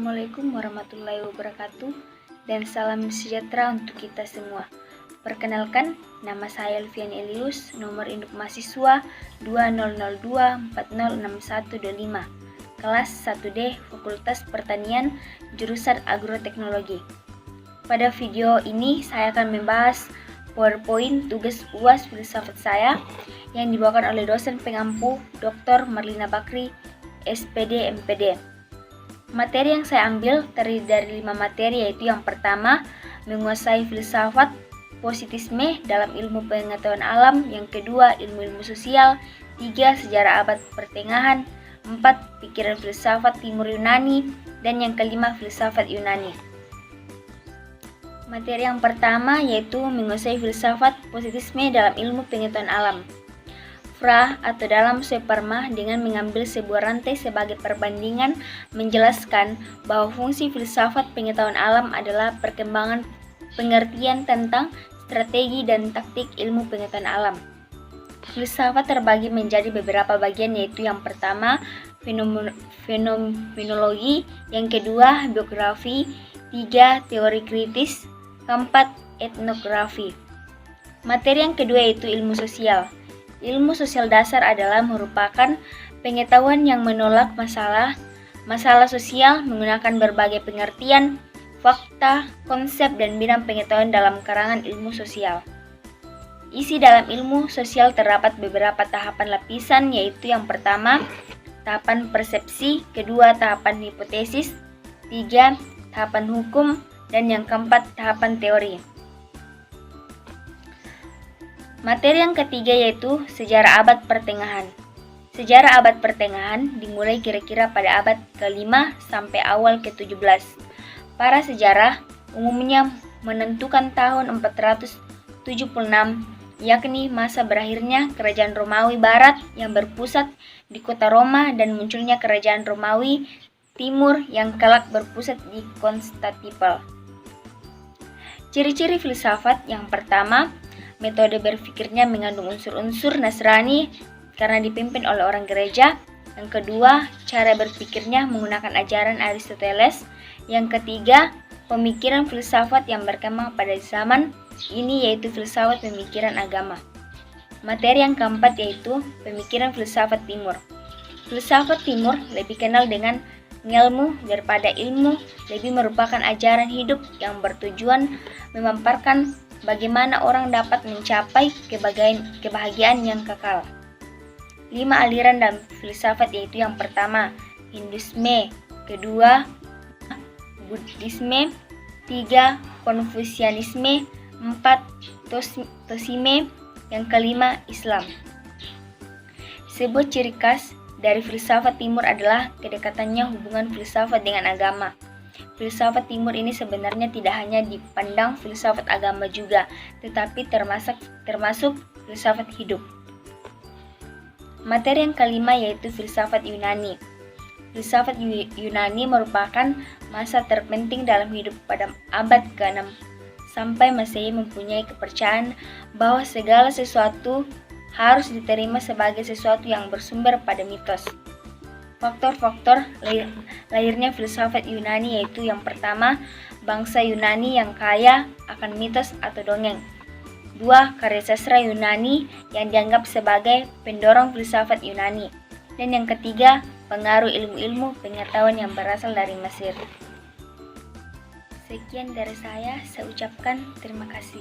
Assalamualaikum warahmatullahi wabarakatuh dan salam sejahtera untuk kita semua. Perkenalkan, nama saya Elvian Elius, nomor induk mahasiswa 2002406125, kelas 1D Fakultas Pertanian, jurusan Agroteknologi. Pada video ini saya akan membahas PowerPoint tugas UAS filsafat saya yang dibawakan oleh dosen pengampu Dr. Marlina Bakri, SPD MPD. Materi yang saya ambil terdiri dari 5 materi, yaitu yang pertama, menguasai filsafat positisme dalam ilmu pengetahuan alam, yang kedua, ilmu-ilmu sosial, 3, sejarah abad pertengahan, 4, pikiran filsafat timur Yunani, dan yang kelima, filsafat Yunani. Materi yang pertama yaitu menguasai filsafat positisme dalam ilmu pengetahuan alam. Fra atau dalam Separma dengan mengambil sebuah rantai sebagai perbandingan menjelaskan bahwa fungsi filsafat pengetahuan alam adalah perkembangan pengertian tentang strategi dan taktik ilmu pengetahuan alam. Filsafat terbagi menjadi beberapa bagian, yaitu yang pertama fenomenologi, yang kedua biografi, 3 teori kritis, keempat etnografi. Materi yang kedua yaitu ilmu sosial. Ilmu sosial dasar adalah merupakan pengetahuan yang menolak masalah sosial menggunakan berbagai pengertian, fakta, konsep, dan bidang pengetahuan dalam karangan ilmu sosial. Isi dalam ilmu sosial terdapat beberapa tahapan lapisan, yaitu yang pertama, tahapan persepsi, kedua, tahapan hipotesis, 3, tahapan hukum, dan yang keempat, tahapan teori. Materi yang ketiga yaitu sejarah abad pertengahan. Sejarah abad pertengahan dimulai kira-kira pada abad ke-5 sampai awal ke-17. Para sejarah umumnya menentukan tahun 476, yakni masa berakhirnya kerajaan Romawi Barat yang berpusat di kota Roma dan munculnya kerajaan Romawi Timur yang kelak berpusat di Konstantinopel. Ciri-ciri filsafat: yang pertama, metode berpikirnya mengandung unsur-unsur Nasrani karena dipimpin oleh orang gereja. Yang kedua, cara berpikirnya menggunakan ajaran Aristoteles. Yang ketiga, pemikiran filsafat yang berkembang pada zaman ini yaitu filsafat pemikiran agama. Materi yang keempat yaitu pemikiran filsafat timur. Filsafat timur lebih kenal dengan ngelmu daripada ilmu, lebih merupakan ajaran hidup yang bertujuan memaparkan bagaimana orang dapat mencapai kebahagiaan yang kekal. 5 aliran dalam filsafat yaitu yang pertama, Hinduisme, kedua, Buddhisme, 3, Konfusianisme, 4, Tosisme, yang kelima, Islam. Sebuah ciri khas dari filsafat timur adalah kedekatannya hubungan filsafat dengan agama. Filsafat timur ini sebenarnya tidak hanya dipandang filsafat agama juga, tetapi termasuk filsafat hidup. Materi yang kelima yaitu filsafat Yunani. Filsafat Yunani merupakan masa terpenting dalam hidup pada abad ke-6 sampai Masehi, mempunyai kepercayaan bahwa segala sesuatu harus diterima sebagai sesuatu yang bersumber pada mitos. Faktor-faktor lahirnya filsafat Yunani yaitu yang pertama, bangsa Yunani yang kaya akan mitos atau dongeng. 2, karya sastra Yunani yang dianggap sebagai pendorong filsafat Yunani. Dan yang ketiga, pengaruh ilmu-ilmu pengetahuan yang berasal dari Mesir. Sekian dari saya ucapkan terima kasih.